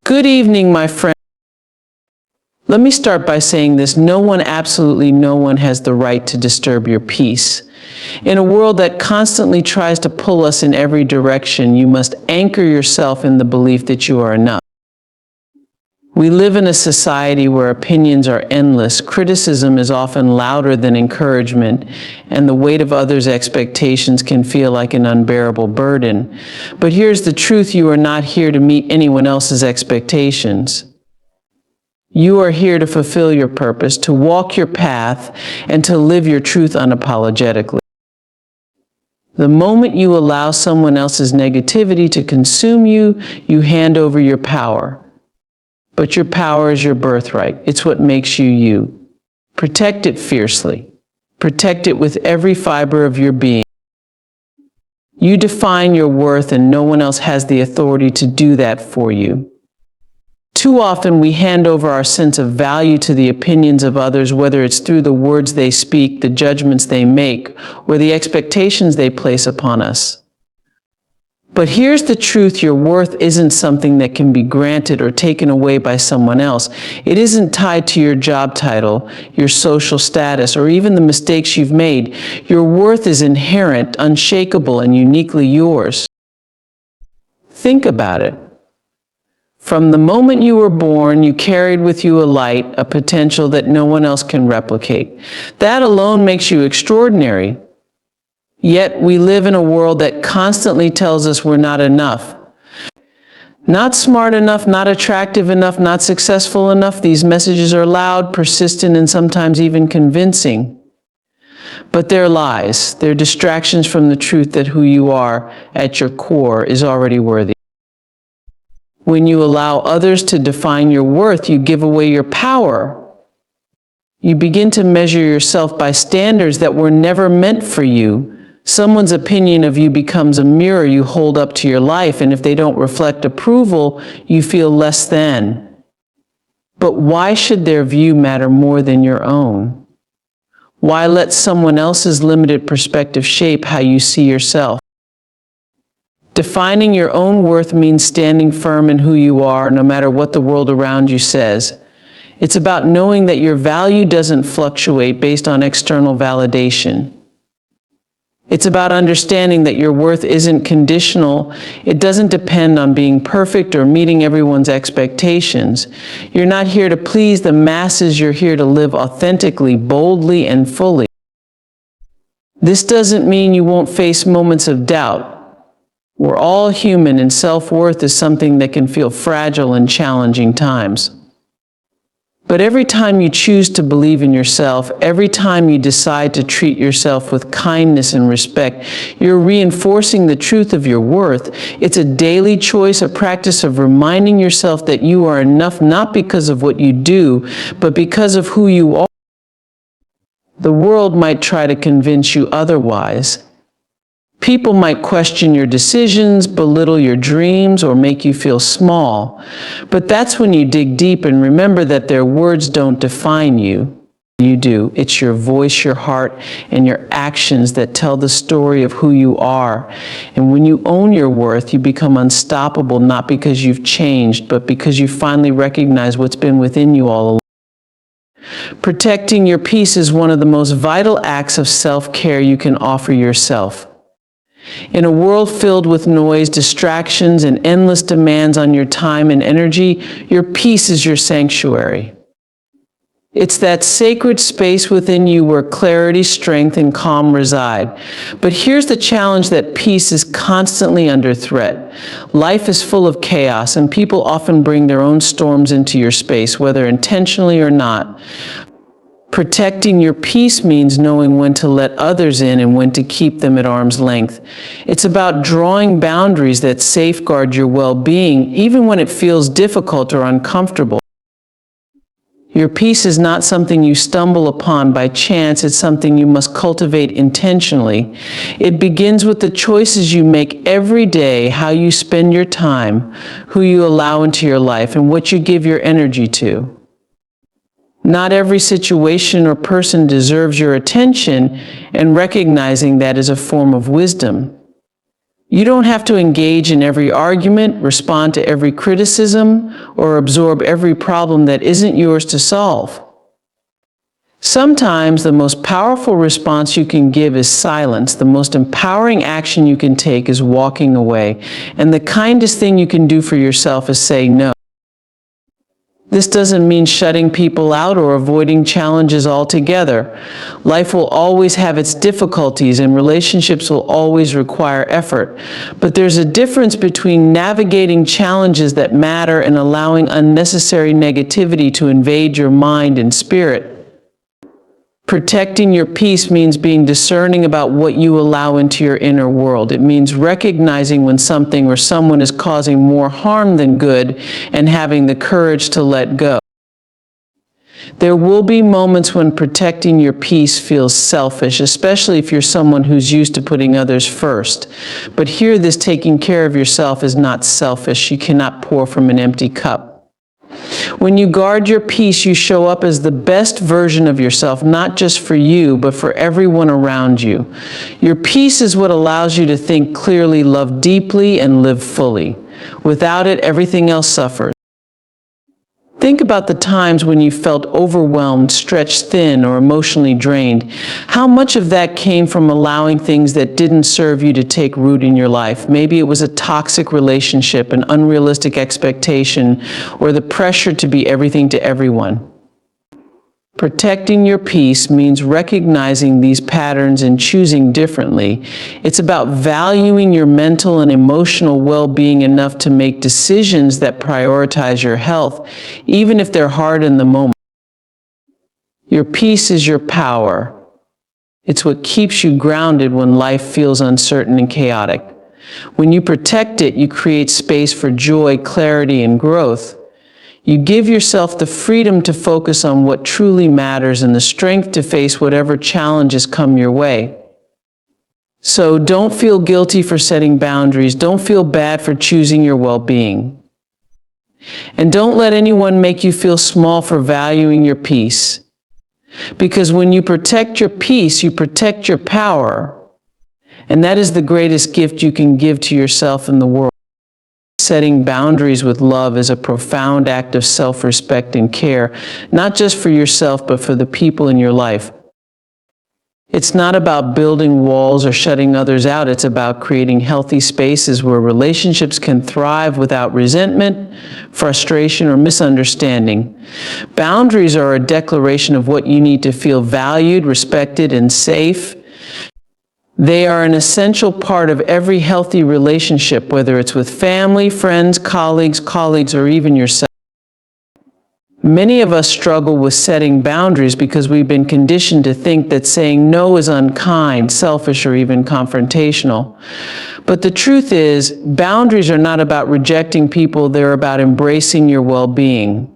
Good evening, my friend. Let me start by saying this. No one, absolutely no one, has the right to disturb your peace. In a world that constantly tries to pull us in every direction, you must anchor yourself in the belief that you are enough. We live in a society where opinions are endless, criticism is often louder than encouragement, and the weight of others' expectations can feel like an unbearable burden. But here's the truth: you are not here to meet anyone else's expectations. You are here to fulfill your purpose, to walk your path, and to live your truth unapologetically. The moment you allow someone else's negativity to consume you, you hand over your power. But your power is your birthright. It's what makes you you. Protect it fiercely. Protect it with every fiber of your being. You define your worth, and no one else has the authority to do that for you. Too often we hand over our sense of value to the opinions of others, whether it's through the words they speak, the judgments they make, or the expectations they place upon us. But here's the truth: your worth isn't something that can be granted or taken away by someone else. It isn't tied to your job title, your social status, or even the mistakes you've made. Your worth is inherent, unshakable, and uniquely yours. Think about it. From the moment you were born, you carried with you a light, a potential that no one else can replicate. That alone makes you extraordinary. Yet we live in a world that constantly tells us we're not enough. Not smart enough, not attractive enough, not successful enough. These messages are loud, persistent, and sometimes even convincing. But they're lies. They're distractions from the truth that who you are at your core is already worthy. When you allow others to define your worth, you give away your power. You begin to measure yourself by standards that were never meant for you. Someone's opinion of you becomes a mirror you hold up to your life, and if they don't reflect approval, you feel less than. But why should their view matter more than your own? Why let someone else's limited perspective shape how you see yourself? Defining your own worth means standing firm in who you are, no matter what the world around you says. It's about knowing that your value doesn't fluctuate based on external validation. It's about understanding that your worth isn't conditional. It doesn't depend on being perfect or meeting everyone's expectations. You're not here to please the masses. You're here to live authentically, boldly, and fully. This doesn't mean you won't face moments of doubt. We're all human, and self-worth is something that can feel fragile in challenging times. But every time you choose to believe in yourself, every time you decide to treat yourself with kindness and respect, you're reinforcing the truth of your worth. It's a daily choice, a practice of reminding yourself that you are enough, not because of what you do, but because of who you are. The world might try to convince you otherwise. People might question your decisions, belittle your dreams, or make you feel small. But that's when you dig deep and remember that their words don't define you. You do. It's your voice, your heart, and your actions that tell the story of who you are. And when you own your worth, you become unstoppable, not because you've changed, but because you finally recognize what's been within you all along. Protecting your peace is one of the most vital acts of self-care you can offer yourself. In a world filled with noise, distractions, and endless demands on your time and energy, your peace is your sanctuary. It's that sacred space within you where clarity, strength, and calm reside. But here's the challenge: that peace is constantly under threat. Life is full of chaos, and people often bring their own storms into your space, whether intentionally or not. Protecting your peace means knowing when to let others in and when to keep them at arm's length. It's about drawing boundaries that safeguard your well-being, even when it feels difficult or uncomfortable. Your peace is not something you stumble upon by chance. It's something you must cultivate intentionally. It begins with the choices you make every day, how you spend your time, who you allow into your life, and what you give your energy to. Not every situation or person deserves your attention, and recognizing that is a form of wisdom. You don't have to engage in every argument, respond to every criticism, or absorb every problem that isn't yours to solve. Sometimes the most powerful response you can give is silence. The most empowering action you can take is walking away. And the kindest thing you can do for yourself is say no. This doesn't mean shutting people out or avoiding challenges altogether. Life will always have its difficulties and relationships will always require effort. But there's a difference between navigating challenges that matter and allowing unnecessary negativity to invade your mind and spirit. Protecting your peace means being discerning about what you allow into your inner world. It means recognizing when something or someone is causing more harm than good and having the courage to let go. There will be moments when protecting your peace feels selfish, especially if you're someone who's used to putting others first. But here, this taking care of yourself is not selfish. You cannot pour from an empty cup. When you guard your peace, you show up as the best version of yourself, not just for you, but for everyone around you. Your peace is what allows you to think clearly, love deeply, and live fully. Without it, everything else suffers. Think about the times when you felt overwhelmed, stretched thin, or emotionally drained. How much of that came from allowing things that didn't serve you to take root in your life? Maybe it was a toxic relationship, an unrealistic expectation, or the pressure to be everything to everyone. Protecting your peace means recognizing these patterns and choosing differently. It's about valuing your mental and emotional well-being enough to make decisions that prioritize your health, even if they're hard in the moment. Your peace is your power. It's what keeps you grounded when life feels uncertain and chaotic. When you protect it, you create space for joy, clarity, and growth. You give yourself the freedom to focus on what truly matters and the strength to face whatever challenges come your way. So don't feel guilty for setting boundaries. Don't feel bad for choosing your well-being. And don't let anyone make you feel small for valuing your peace. Because when you protect your peace, you protect your power. And that is the greatest gift you can give to yourself and the world. Setting boundaries with love is a profound act of self-respect and care, not just for yourself, but for the people in your life. It's not about building walls or shutting others out. It's about creating healthy spaces where relationships can thrive without resentment, frustration, or misunderstanding. Boundaries are a declaration of what you need to feel valued, respected, and safe. They are an essential part of every healthy relationship, whether it's with family, friends, colleagues, or even yourself. Many of us struggle with setting boundaries because we've been conditioned to think that saying no is unkind, selfish, or even confrontational. But the truth is, boundaries are not about rejecting people, they're about embracing your well-being.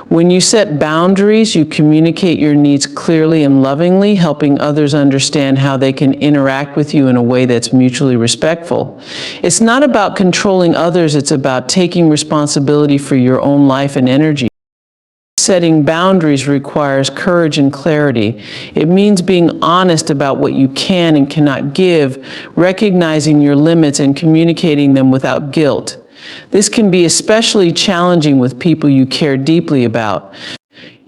When you set boundaries, you communicate your needs clearly and lovingly, helping others understand how they can interact with you in a way that's mutually respectful. It's not about controlling others, it's about taking responsibility for your own life and energy. Setting boundaries requires courage and clarity. It means being honest about what you can and cannot give, recognizing your limits and communicating them without guilt. This can be especially challenging with people you care deeply about.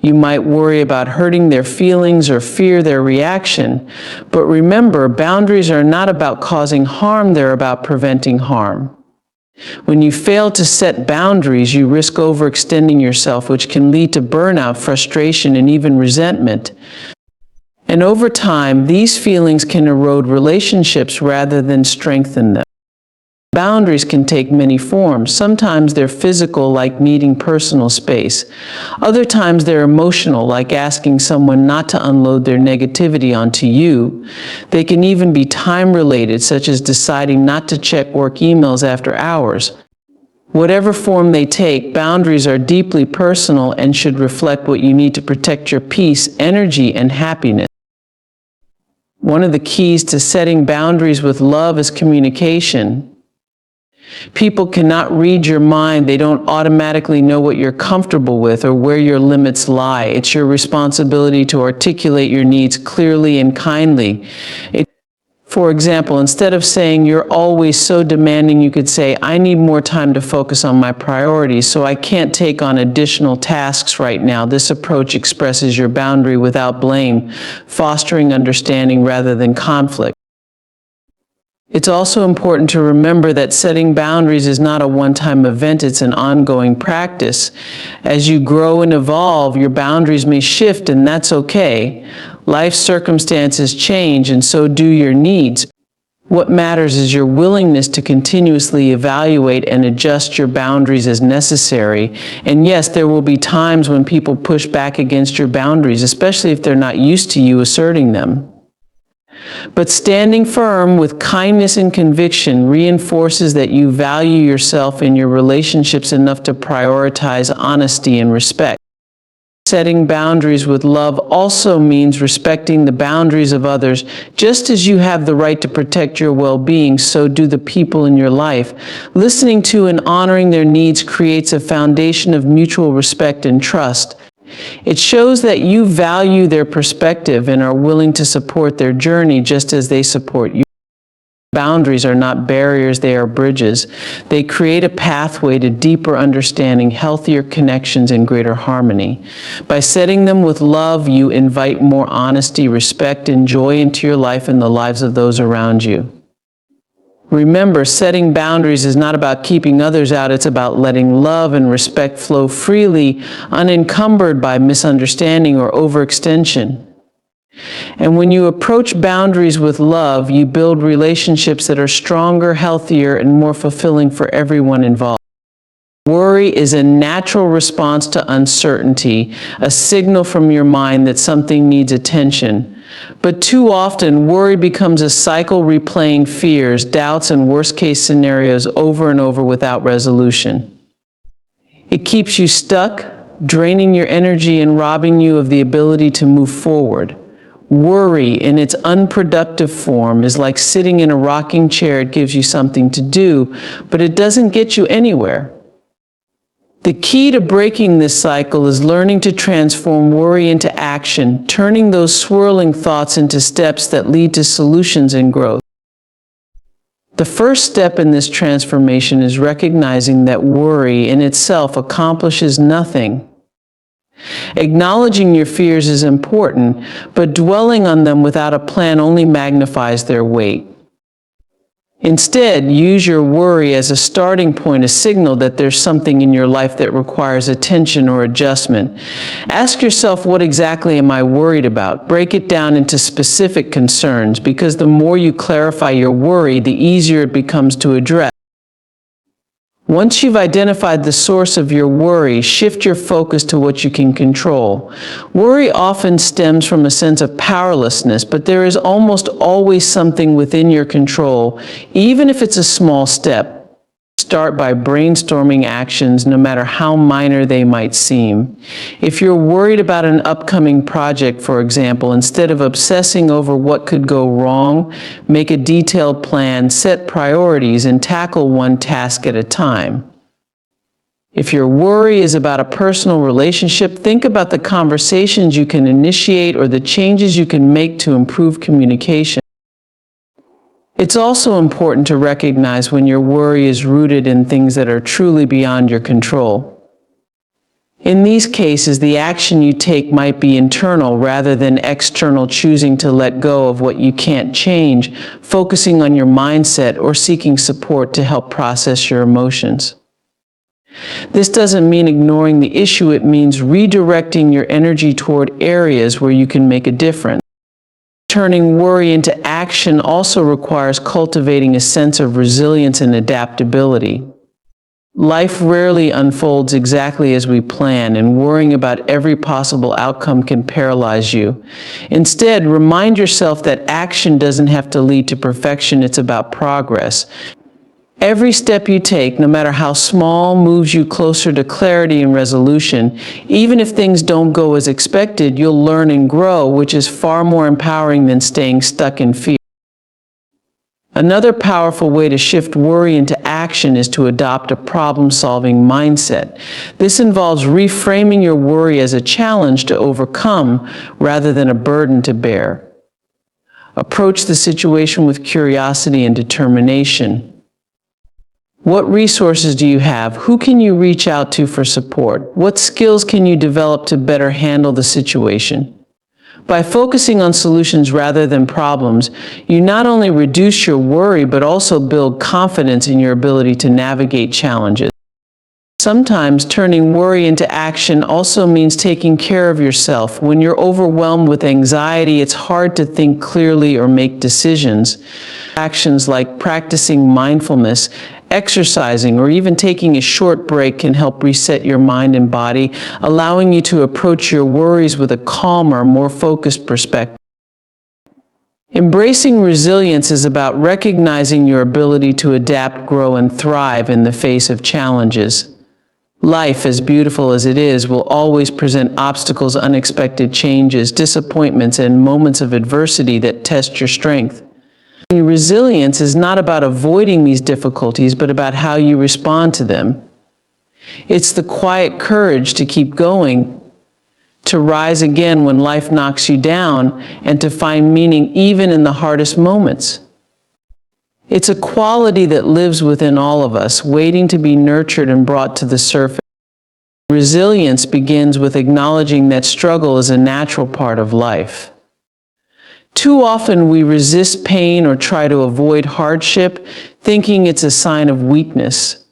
You might worry about hurting their feelings or fear their reaction. But remember, boundaries are not about causing harm, they're about preventing harm. When you fail to set boundaries, you risk overextending yourself, which can lead to burnout, frustration, and even resentment. And over time, these feelings can erode relationships rather than strengthen them. Boundaries can take many forms. Sometimes they're physical, like needing personal space. Other times they're emotional, like asking someone not to unload their negativity onto you. They can even be time-related, such as deciding not to check work emails after hours. Whatever form they take, boundaries are deeply personal and should reflect what you need to protect your peace, energy, and happiness. One of the keys to setting boundaries with love is communication. People cannot read your mind. They don't automatically know what you're comfortable with or where your limits lie. It's your responsibility to articulate your needs clearly and kindly. For example, instead of saying you're always so demanding, you could say, I need more time to focus on my priorities, so I can't take on additional tasks right now. This approach expresses your boundary without blame, fostering understanding rather than conflict. It's also important to remember that setting boundaries is not a one-time event, it's an ongoing practice. As you grow and evolve, your boundaries may shift, and that's okay. Life circumstances change, and so do your needs. What matters is your willingness to continuously evaluate and adjust your boundaries as necessary. And yes, there will be times when people push back against your boundaries, especially if they're not used to you asserting them. But standing firm with kindness and conviction reinforces that you value yourself and your relationships enough to prioritize honesty and respect. Setting boundaries with love also means respecting the boundaries of others. Just as you have the right to protect your well-being, so do the people in your life. Listening to and honoring their needs creates a foundation of mutual respect and trust. It shows that you value their perspective and are willing to support their journey just as they support you. Boundaries are not barriers, they are bridges. They create a pathway to deeper understanding, healthier connections, and greater harmony. By setting them with love, you invite more honesty, respect, and joy into your life and the lives of those around you. Remember, setting boundaries is not about keeping others out, it's about letting love and respect flow freely, unencumbered by misunderstanding or overextension. And when you approach boundaries with love, you build relationships that are stronger, healthier, and more fulfilling for everyone involved. Worry is a natural response to uncertainty, a signal from your mind that something needs attention. But too often, worry becomes a cycle replaying fears, doubts, and worst-case scenarios over and over without resolution. It keeps you stuck, draining your energy and robbing you of the ability to move forward. Worry, in its unproductive form, is like sitting in a rocking chair. It gives you something to do, but it doesn't get you anywhere. The key to breaking this cycle is learning to transform worry into action, turning those swirling thoughts into steps that lead to solutions and growth. The first step in this transformation is recognizing that worry in itself accomplishes nothing. Acknowledging your fears is important, but dwelling on them without a plan only magnifies their weight. Instead, use your worry as a starting point, a signal that there's something in your life that requires attention or adjustment. Ask yourself, what exactly am I worried about? Break it down into specific concerns, because the more you clarify your worry, the easier it becomes to address. Once you've identified the source of your worry, shift your focus to what you can control. Worry often stems from a sense of powerlessness, but there is almost always something within your control, even if it's a small step. Start by brainstorming actions, no matter how minor they might seem. If you're worried about an upcoming project, for example, instead of obsessing over what could go wrong, make a detailed plan, set priorities, and tackle one task at a time. If your worry is about a personal relationship, think about the conversations you can initiate or the changes you can make to improve communication. It's also important to recognize when your worry is rooted in things that are truly beyond your control. In these cases, the action you take might be internal rather than external, choosing to let go of what you can't change, focusing on your mindset, or seeking support to help process your emotions. This doesn't mean ignoring the issue, it means redirecting your energy toward areas where you can make a difference. Turning worry into action also requires cultivating a sense of resilience and adaptability. Life rarely unfolds exactly as we plan, and worrying about every possible outcome can paralyze you. Instead, remind yourself that action doesn't have to lead to perfection, it's about progress. Every step you take, no matter how small, moves you closer to clarity and resolution. Even if things don't go as expected, you'll learn and grow, which is far more empowering than staying stuck in fear. Another powerful way to shift worry into action is to adopt a problem-solving mindset. This involves reframing your worry as a challenge to overcome rather than a burden to bear. Approach the situation with curiosity and determination. What resources do you have? Who can you reach out to for support? What skills can you develop to better handle the situation? By focusing on solutions rather than problems, you not only reduce your worry, but also build confidence in your ability to navigate challenges. Sometimes turning worry into action also means taking care of yourself. When you're overwhelmed with anxiety, it's hard to think clearly or make decisions. Actions like practicing mindfulness, exercising, or even taking a short break can help reset your mind and body, allowing you to approach your worries with a calmer, more focused perspective. Embracing resilience is about recognizing your ability to adapt, grow, and thrive in the face of challenges. Life, as beautiful as it is, will always present obstacles, unexpected changes, disappointments, and moments of adversity that test your strength. Resilience is not about avoiding these difficulties, but about how you respond to them. It's the quiet courage to keep going, to rise again when life knocks you down, and to find meaning even in the hardest moments. It's a quality that lives within all of us, waiting to be nurtured and brought to the surface. Resilience begins with acknowledging that struggle is a natural part of life. Too often we resist pain or try to avoid hardship, thinking it's a sign of weakness.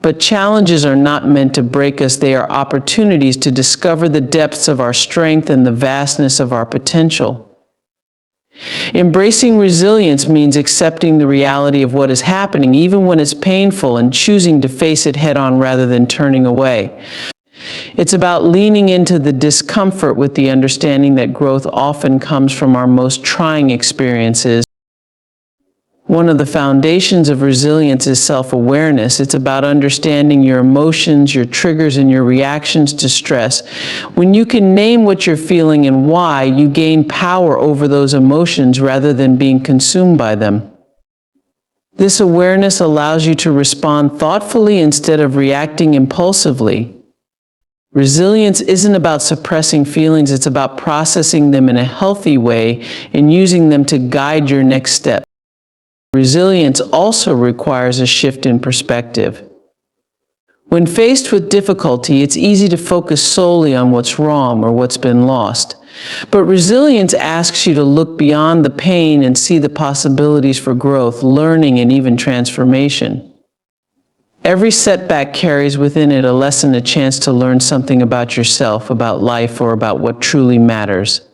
But challenges are not meant to break us. They are opportunities to discover the depths of our strength and the vastness of our potential. Embracing resilience means accepting the reality of what is happening, even when it's painful, and choosing to face it head-on rather than turning away. It's about leaning into the discomfort with the understanding that growth often comes from our most trying experiences. One of the foundations of resilience is self-awareness. It's about understanding your emotions, your triggers, and your reactions to stress. When you can name what you're feeling and why, you gain power over those emotions rather than being consumed by them. This awareness allows you to respond thoughtfully instead of reacting impulsively. Resilience isn't about suppressing feelings, it's about processing them in a healthy way and using them to guide your next step. Resilience also requires a shift in perspective. When faced with difficulty, it's easy to focus solely on what's wrong or what's been lost. But resilience asks you to look beyond the pain and see the possibilities for growth, learning, and even transformation. Every setback carries within it a lesson, a chance to learn something about yourself, about life, or about what truly matters.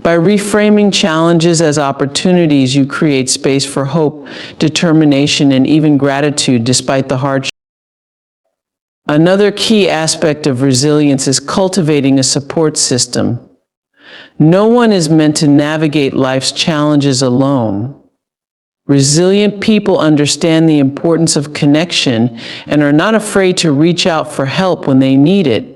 By reframing challenges as opportunities, you create space for hope, determination, and even gratitude despite the hardship. Another key aspect of resilience is cultivating a support system. No one is meant to navigate life's challenges alone. Resilient people understand the importance of connection and are not afraid to reach out for help when they need it.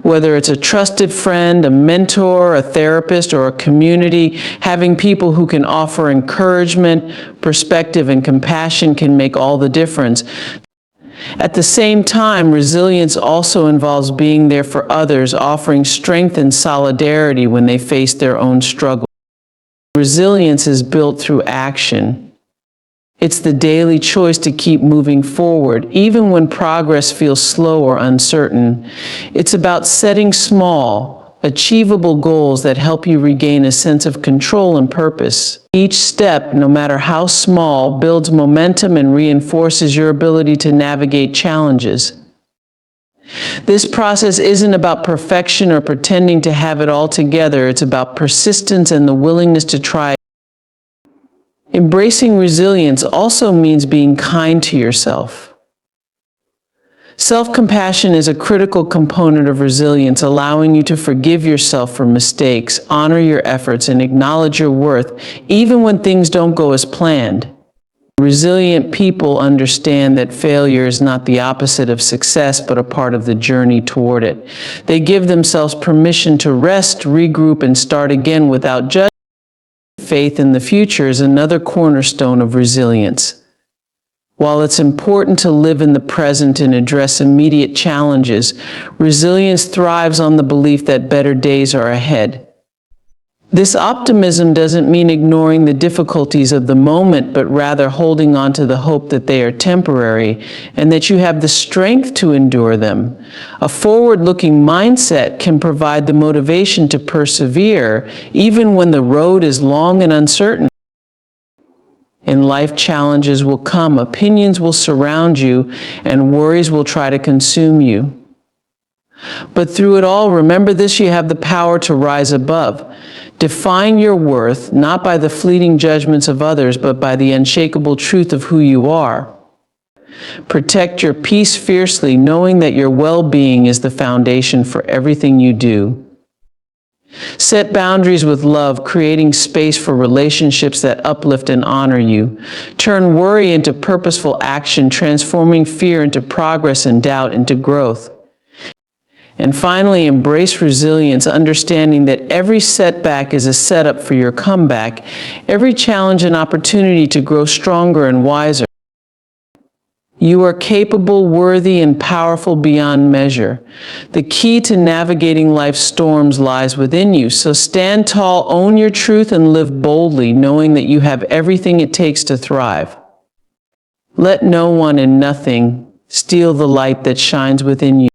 Whether it's a trusted friend, a mentor, a therapist, or a community, having people who can offer encouragement, perspective, and compassion can make all the difference. At the same time, resilience also involves being there for others, offering strength and solidarity when they face their own struggles. Resilience is built through action. It's the daily choice to keep moving forward, even when progress feels slow or uncertain. It's about setting small, achievable goals that help you regain a sense of control and purpose. Each step, no matter how small, builds momentum and reinforces your ability to navigate challenges. This process isn't about perfection or pretending to have it all together. It's about persistence and the willingness to try. Embracing resilience also means being kind to yourself. Self-compassion is a critical component of resilience, allowing you to forgive yourself for mistakes, honor your efforts, and acknowledge your worth, even when things don't go as planned. Resilient people understand that failure is not the opposite of success, but a part of the journey toward it. They give themselves permission to rest, regroup, and start again without judgment. Faith in the future is another cornerstone of resilience. While it's important to live in the present and address immediate challenges, resilience thrives on the belief that better days are ahead. This optimism doesn't mean ignoring the difficulties of the moment, but rather holding on to the hope that they are temporary and that you have the strength to endure them. A forward-looking mindset can provide the motivation to persevere, even when the road is long and uncertain. In life, challenges will come, opinions will surround you, and worries will try to consume you. But through it all, remember this: you have the power to rise above. Define your worth not by the fleeting judgments of others, but by the unshakable truth of who you are. Protect your peace fiercely, knowing that your well-being is the foundation for everything you do. Set boundaries with love, creating space for relationships that uplift and honor you. Turn worry into purposeful action, transforming fear into progress and doubt into growth. And finally, embrace resilience, understanding that every setback is a setup for your comeback, every challenge an opportunity to grow stronger and wiser. You are capable, worthy, and powerful beyond measure. The key to navigating life's storms lies within you. So stand tall, own your truth, and live boldly, knowing that you have everything it takes to thrive. Let no one and nothing steal the light that shines within you.